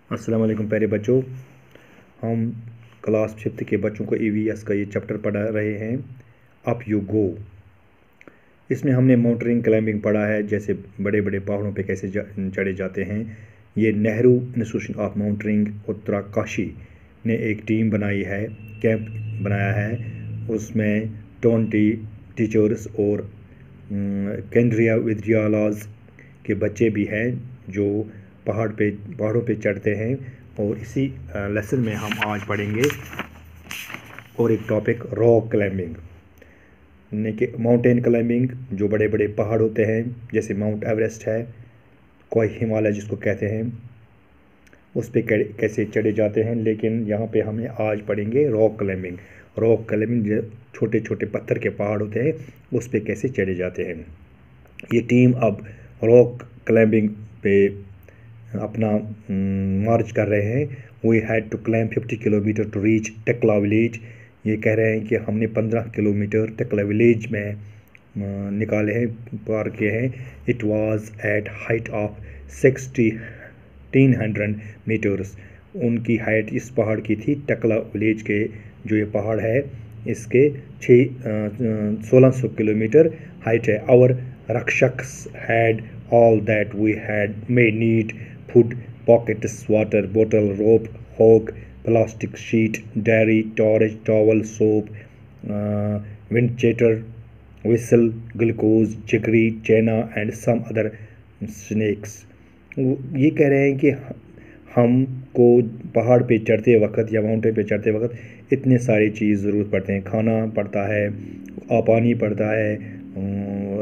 अस्सलाम वालेकुम प्यारे बच्चों। हम क्लास 5th के बच्चों को EVS का ये चैप्टर पढ़ा रहे हैं, अप यू गो। इसमें हमने माउंटेनिंग क्लाइंबिंग पढ़ा है, जैसे बड़े बड़े पहाड़ों पे कैसे चढ़े जाते हैं। ये Nehru institution of mountaineering Uttarkashi ने एक टीम बनाई है, कैंप बनाया है। उसमें 20 टीचर्स और केंद्रीय विद्यालय के बच्चे भी हैं जो पहाड़ों पे चढ़ते हैं। और इसी लेसन में हम आज पढ़ेंगे और एक टॉपिक रॉक क्लाइंबिंग, यानी कि माउंटेन क्लाइंबिंग, जो बड़े बड़े पहाड़ होते हैं जैसे माउंट एवरेस्ट है, कोई हिमालय जिसको कहते हैं, उस पे कैसे चढ़े जाते हैं। लेकिन यहाँ पे हमें आज पढ़ेंगे रॉक क्लाइंबिंग। रॉक क्लाइंबिंग जो छोटे छोटे पत्थर के पहाड़ होते हैं उस पे कैसे चढ़े जाते हैं। ये टीम अब रॉक क्लाइंबिंग पे अपना मार्च कर रहे हैं। We had to climb 50 kilometre to reach Takla village. ये कह रहे हैं कि हमने 15 किलोमीटर टकला विलेज में निकाले हैं, पार किए हैं। It was at height of 1600 metres. उनकी हाइट इस पहाड़ की थी, टकला विलेज के जो ये पहाड़ है इसके 1600 किलोमीटर हाइट है। और रक्षक्स had all that we may need: food, pockets, water bottle, rope, hog, plastic sheet, dairy, torch, towel, soap, wind chatter, whistle, glucose, chicory, chena and some other snakes. ये कह रहे हैं कि हमको पहाड़ पे चढ़ते वक्त या माउंटेन पे चढ़ते वक्त इतने सारी चीज़ ज़रूरत पड़ते हैं। खाना पड़ता है, पानी पड़ता है,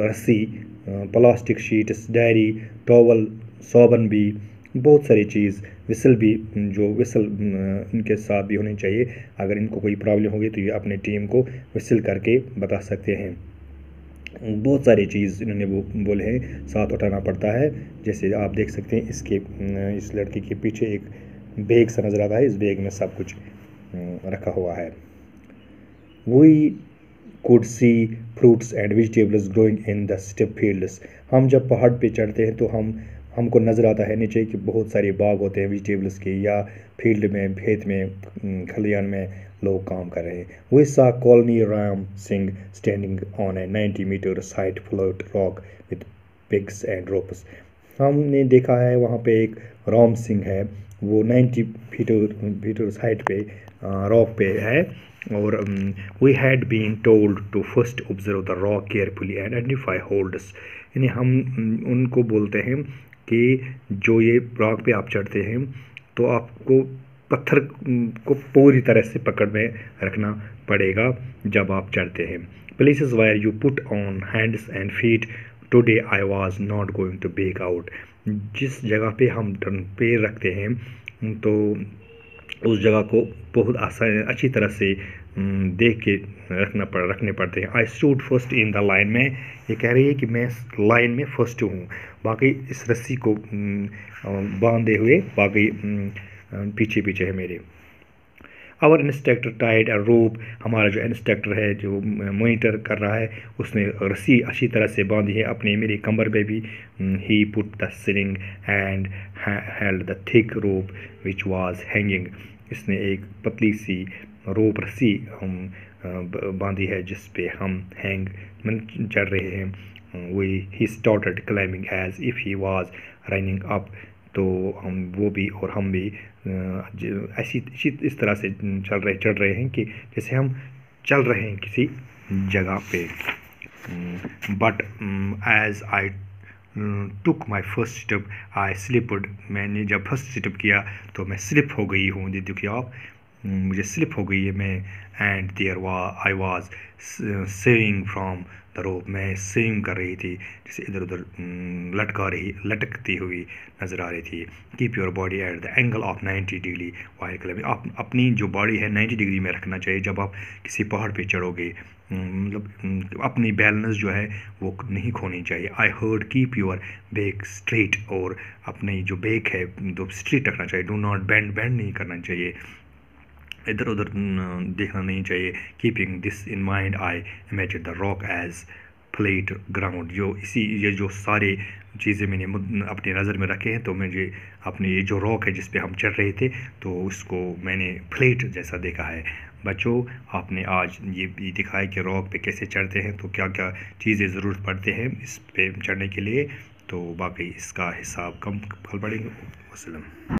रस्सी, प्लास्टिक शीट्स, डायरी, टॉवल, साबुन भी, बहुत सारी चीज़, विसल भी, जो विसल इनके साथ भी होनी चाहिए। अगर इनको कोई प्रॉब्लम होगी तो ये अपने टीम को विसल करके बता सकते हैं। बहुत सारी चीज़ इन्होंने वो बोले हैं साथ उठाना पड़ता है। जैसे आप देख सकते हैं इस लड़की के पीछे एक बैग सा नज़र आता है। इस बैग में सब कुछ रखा हुआ है। वही could see fruits and vegetables growing in the steep fields. हम जब पहाड़ पे चढ़ते हैं तो हमको नज़र आता है नीचे कि बहुत सारे बाग होते हैं वेजिटेबल्स के, या फील्ड में, खेत में, खलियान में लोग काम कर रहे हैं। We saw Colonel Ram Singh standing on a 90 meter side flat rock with pigs and ropes. हमने देखा है वहाँ पे एक राम सिंह है, वो 90 मीटर हाइट पे रॉक पे है। और we had been told to first observe the rock carefully and identify holes. यानी हम उनको बोलते हैं कि जो ये रॉक पे आप चढ़ते हैं तो आपको पत्थर को पूरी तरह से पकड़ में रखना पड़ेगा जब आप चढ़ते हैं। Places where you put on hands and feet. Today I was not going to back out. जिस जगह पे हम पैर रखते हैं तो उस जगह को बहुत अच्छी तरह से देख के रखने पड़ते हैं। I stood first in the line में, ये कह रही है कि मैं लाइन में फर्स्ट हूँ, बाकी इस रस्सी को बांधे हुए बाकी पीछे पीछे है मेरे। आवर इंस्ट्रक्टर टाइड अ रोप। हमारा जो इंस्ट्रक्टर है, जो मॉनिटर कर रहा है, उसने रस्सी अच्छी तरह से बांधी है अपने मेरी कमर पे भी। He put the string and held the thick rope which was hanging. इसने एक पतली सी रोप रस्सी बांधी है जिस पे हम चढ़ रहे हैं। He started climbing as if he was running up. तो हम भी इस तरह से चढ़ रहे हैं कि जैसे हम चल रहे हैं किसी जगह पे। But as I took my first step I slipped. मैंने जब फर्स्ट स्टेप किया तो मैं स्लिप हो गई हूँ। देखिए आप, मुझे स्लिप हो गई है मैं। And there I was saving from the rope. मैं सेविंग कर रही थी, जैसे इधर उधर लटकती हुई नज़र आ रही थी। Keep your body at the angle of 90 degree while climbing. आप अपनी जो बॉडी है 90 डिग्री में रखना चाहिए जब आप किसी पहाड़ पे चढ़ोगे। मतलब अपनी बैलेंस जो है वो नहीं खोनी चाहिए। I heard keep your back straight. और अपनी जो बैक है तो स्ट्रेट रखना चाहिए, डू नॉट बेंड नहीं करना चाहिए, इधर उधर देखना नहीं चाहिए। Keeping this in mind I imagine the rock as flat ground, ये जो सारे चीज़ें मैंने अपनी नज़र में रखे हैं, तो मुझे अपनी ये जो रॉक है जिस पे हम चढ़ रहे थे, तो उसको मैंने फ्लैट जैसा देखा है। बच्चों, आपने आज ये भी दिखाया कि रॉक पे कैसे चढ़ते हैं, तो क्या क्या चीज़ें ज़रूरत पड़ते हैं इस पे चढ़ने के लिए, तो बाकी इसका हिसाब कम कल पड़ेंगे। वसलम।